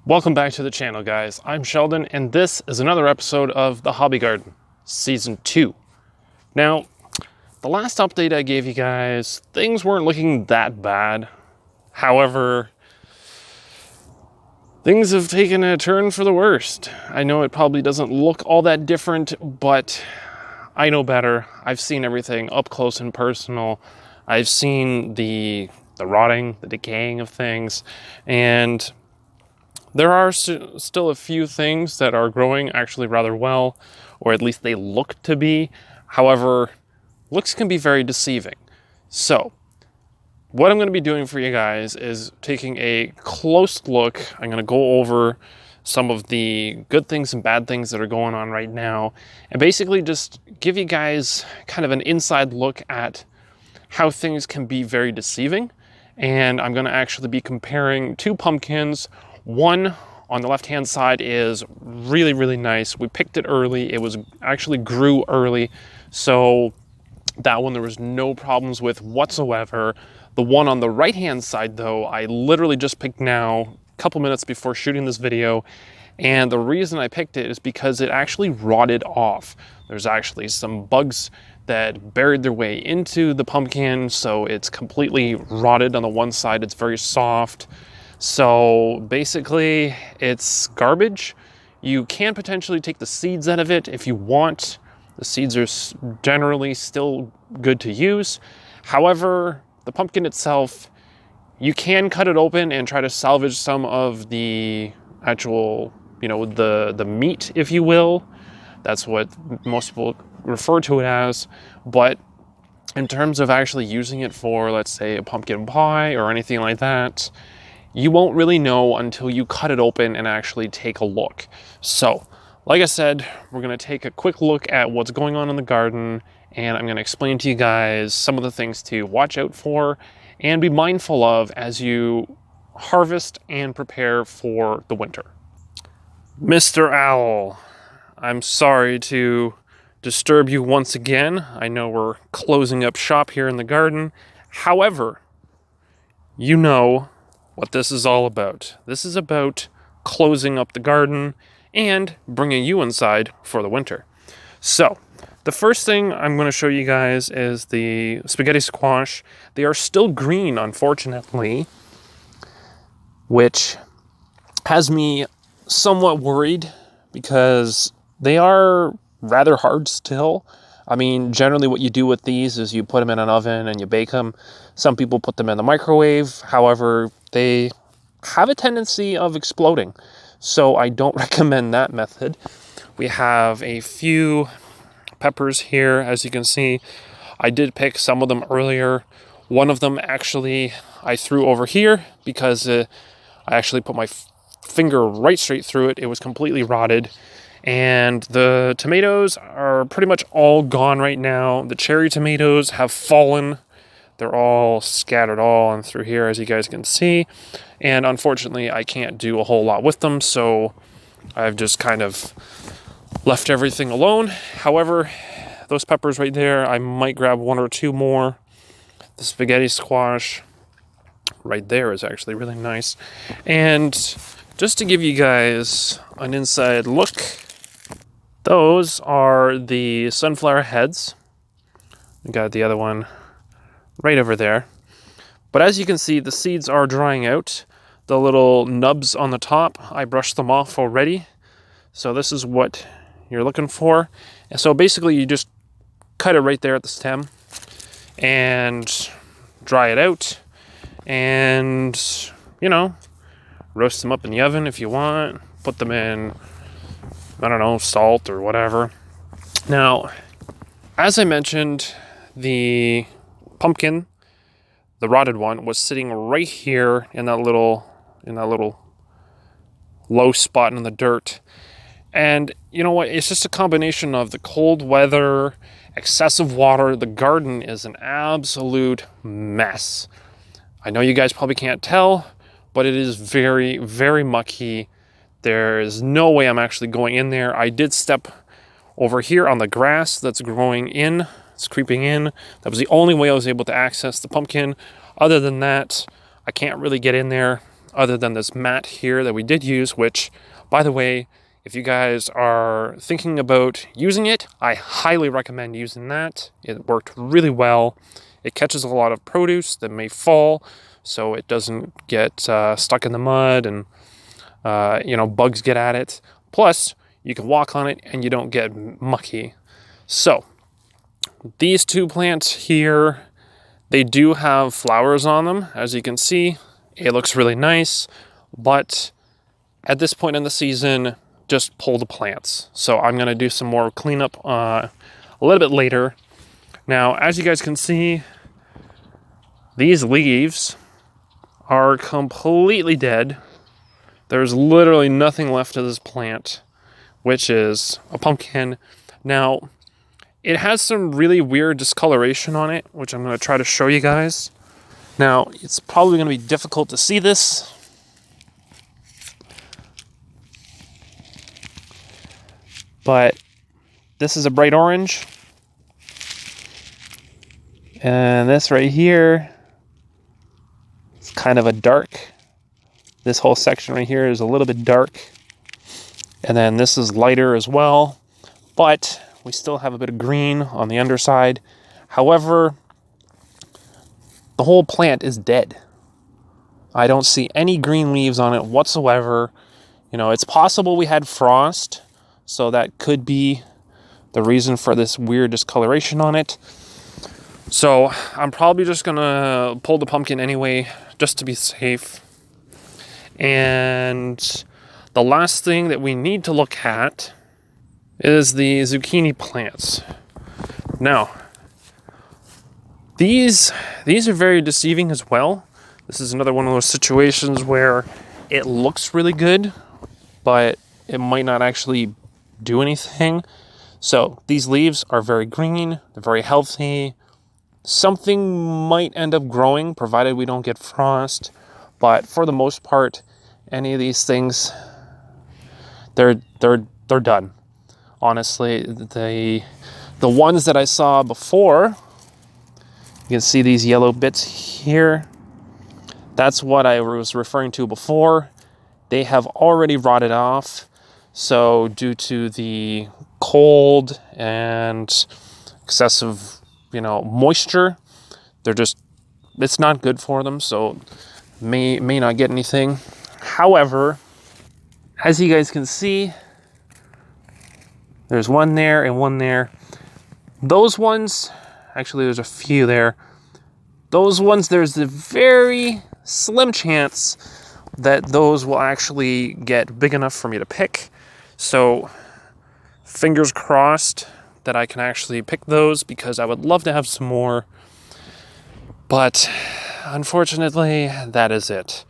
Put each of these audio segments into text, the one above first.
Welcome back to the channel, guys. I'm Sheldon, and this is another episode of The Hobby Garden, Season 2. Now, the last update I gave you guys, things weren't looking that bad. However, things have taken a turn for the worst. I know it probably doesn't look all that different, but I know better. I've seen everything up close and personal. I've seen the rotting, the decaying of things, and there are still a few things that are growing actually rather well, or at least they look to be. However, looks can be very deceiving. So, what I'm going to be doing for you guys is taking a close look. I'm going to go over some of the good things and bad things that are going on right now, and basically just give you guys kind of an inside look at how things can be very deceiving. And I'm going to actually be comparing two pumpkins. One on the left hand side is really, really nice. We picked it early. It was actually grew early. So that one there was no problems with whatsoever. The one on the right hand side though, I literally just picked now, a couple minutes before shooting this video. And the reason I picked it is because it actually rotted off. There's actually some bugs that buried their way into the pumpkin. So it's completely rotted on the one side. It's very soft. So basically it's garbage. You can potentially take the seeds out of it if you want. The seeds are generally still good to use. However, the pumpkin itself, you can cut it open and try to salvage some of the actual, the meat, if you will. That's what most people refer to it as. But in terms of actually using it for, let's say, a pumpkin pie or anything like that, you won't really know until you cut it open and actually take a look. So, like I said, we're gonna take a quick look at what's going on in the garden, and I'm gonna explain to you guys some of the things to watch out for and be mindful of as you harvest and prepare for the winter. Mr. Owl, I'm sorry to disturb you once again. I know we're closing up shop here in the garden. However, you know what this is all about. This is about closing up the garden and bringing you inside for the winter. So, the first thing I'm going to show you guys is the spaghetti squash. They are still green, unfortunately, which has me somewhat worried because they are rather hard still. I mean, generally what you do with these is you put them in an oven and you bake them. Some people put them in the microwave. However, they have a tendency of exploding. So I don't recommend that method. We have a few peppers here, as you can see. I did pick some of them earlier. One of them actually I threw over here because I actually put my finger right straight through it. It was completely rotted. And the tomatoes are pretty much all gone right now. The cherry tomatoes have fallen. They're all scattered all on through here, as you guys can see. And unfortunately, I can't do a whole lot with them, so I've just kind of left everything alone. However, those peppers right there, I might grab one or two more. The spaghetti squash right there is actually really nice. And just to give you guys an inside look, those are the sunflower heads. We got the other one right over there. But as you can see, the seeds are drying out. The little nubs on the top, I brushed them off already. So this is what you're looking for. And so basically you just cut it right there at the stem and dry it out. And, roast them up in the oven if you want. Put them in, I don't know, salt or whatever. Now, as I mentioned, the pumpkin, the rotted one, was sitting right here in that little low spot in the dirt. And you know what? It's just a combination of the cold weather, excessive water. The garden is an absolute mess. I know you guys probably can't tell, but it is very, very mucky. There's no way I'm actually going in there. I did step over here on the grass that's growing in. It's creeping in. That was the only way I was able to access the pumpkin. Other than that, I can't really get in there. other than this mat here that we did use, which, by the way, if you guys are thinking about using it, I highly recommend using that. It worked really well. It catches a lot of produce that may fall, so it doesn't get stuck in the mud and bugs get at it. Plus, you can walk on it and you don't get mucky. So, these two plants here, they do have flowers on them, as you can see. It looks really nice, but at this point in the season, just pull the plants. So I'm going to do some more cleanup a little bit later. Now, as you guys can see, these leaves are completely dead. There's literally nothing left of this plant, which is a pumpkin. Now, it has some really weird discoloration on it, which I'm going to try to show you guys. Now, it's probably going to be difficult to see this. But this is a bright orange. And this right here is kind of a dark. This whole section right here is a little bit dark. And then this is lighter as well. But we still have a bit of green on the underside. However, the whole plant is dead. I don't see any green leaves on it whatsoever. It's possible we had frost, so that could be the reason for this weird discoloration on it. So I'm probably just gonna pull the pumpkin anyway, just to be safe. And the last thing that we need to look at is the zucchini plants. Now, these are very deceiving as well. This is another one of those situations where it looks really good, but it might not actually do anything. So these leaves are very green, they're very healthy. Something might end up growing provided we don't get frost, but for the most part, any of these things, they're done. Honestly, the ones that I saw before, you can see these yellow bits here. That's what I was referring to before. They have already rotted off. So due to the cold and excessive, moisture, it's not good for them. So may not get anything. However, as you guys can see, there's one there and one there. Those ones, actually there's a few there. Those ones, there's a very slim chance that those will actually get big enough for me to pick. So fingers crossed that I can actually pick those, because I would love to have some more. But unfortunately, that is it.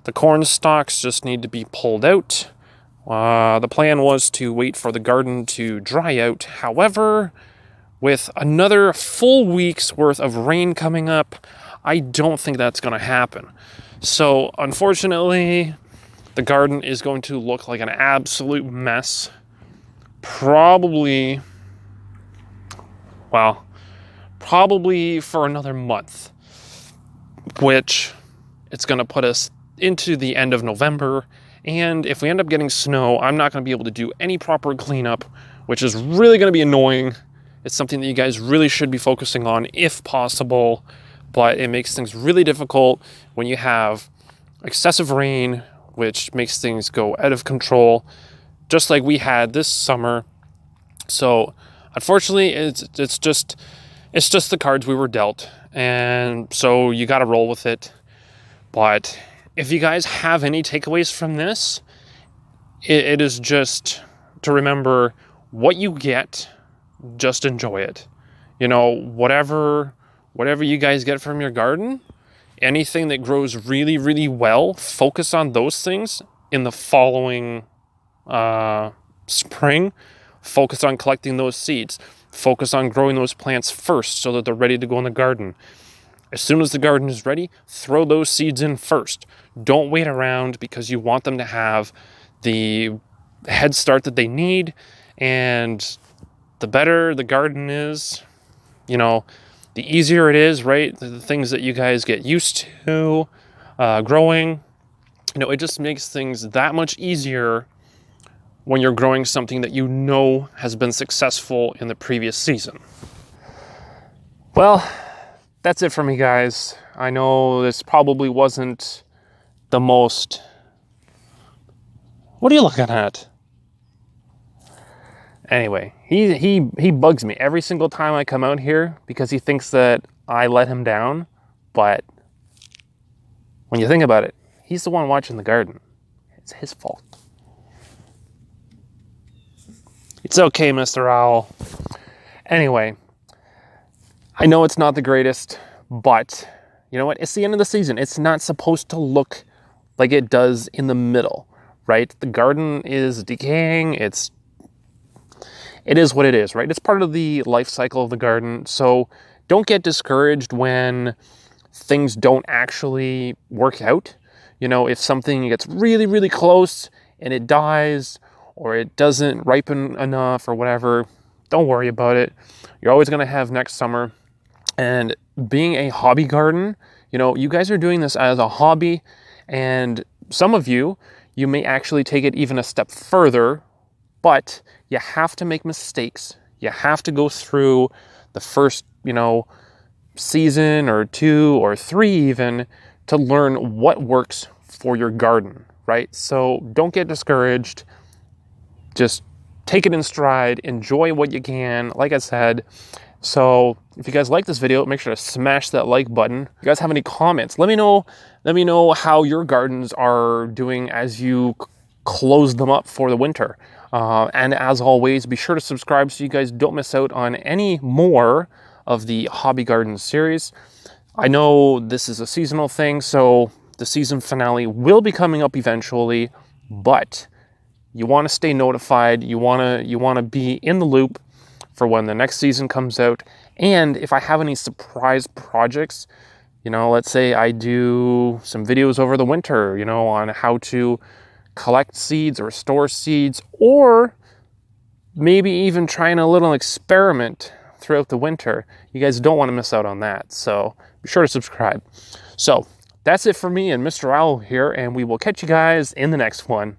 The corn stalks just need to be pulled out. The plan was to wait for the garden to dry out. However, with another full week's worth of rain coming up, I don't think that's going to happen. So unfortunately, the garden is going to look like an absolute mess. Probably for another month, which it's going to put us into the end of November. And if we end up getting snow, I'm not going to be able to do any proper cleanup, which is really going to be annoying. It's something that you guys really should be focusing on if possible, but it makes things really difficult when you have excessive rain, which makes things go out of control, just like we had this summer. So unfortunately, it's just the cards we were dealt, and so you got to roll with it. But if you guys have any takeaways from this, it is just to remember what you get, just enjoy it. Whatever you guys get from your garden, anything that grows really, really well, focus on those things in the following spring. Focus on collecting those seeds. Focus on growing those plants first so that they're ready to go in the garden. As soon as the garden is ready, throw those seeds in first. Don't wait around, because you want them to have the head start that they need. And the better the garden is, the easier it is, right? The things that you guys get used to growing, You know, it just makes things that much easier when you're growing something that you know has been successful in the previous season. Well, that's it for me, guys. I know this probably wasn't the most... What are you looking at? Anyway, he bugs me every single time I come out here because he thinks that I let him down. But when you think about it, he's the one watching the garden. It's his fault. It's okay, Mr. Owl. Anyway, I know it's not the greatest, but you know what? It's the end of the season. It's not supposed to look like it does in the middle, right? The garden is decaying. It is what it is, right? It's part of the life cycle of the garden. So don't get discouraged when things don't actually work out. You know, if something gets really, really close and it dies or it doesn't ripen enough or whatever, don't worry about it. You're always going to have next summer. And being a hobby garden, you know, you guys are doing this as a hobby, and some of you may actually take it even a step further, but you have to make mistakes. You have to go through the first, you know, season or 2 or 3 even to learn what works for your garden, right? So don't get discouraged. Just take it in stride, enjoy what you can, like I said. So if you guys like this video, make sure to smash that like button. If you guys have any comments, let me know how your gardens are doing as you close them up for the winter. And as always, be sure to subscribe so you guys don't miss out on any more of the Hobby Garden series. I know this is a seasonal thing, so the season finale will be coming up eventually, but you want to stay notified. You want to be in the loop for when the next season comes out. And if I have any surprise projects, you know, let's say I do some videos over the winter, you know, on how to collect seeds or store seeds, or maybe even trying a little experiment throughout the winter. You guys don't want to miss out on that. So be sure to subscribe. So that's it for me and Mr. Owl here, and we will catch you guys in the next one.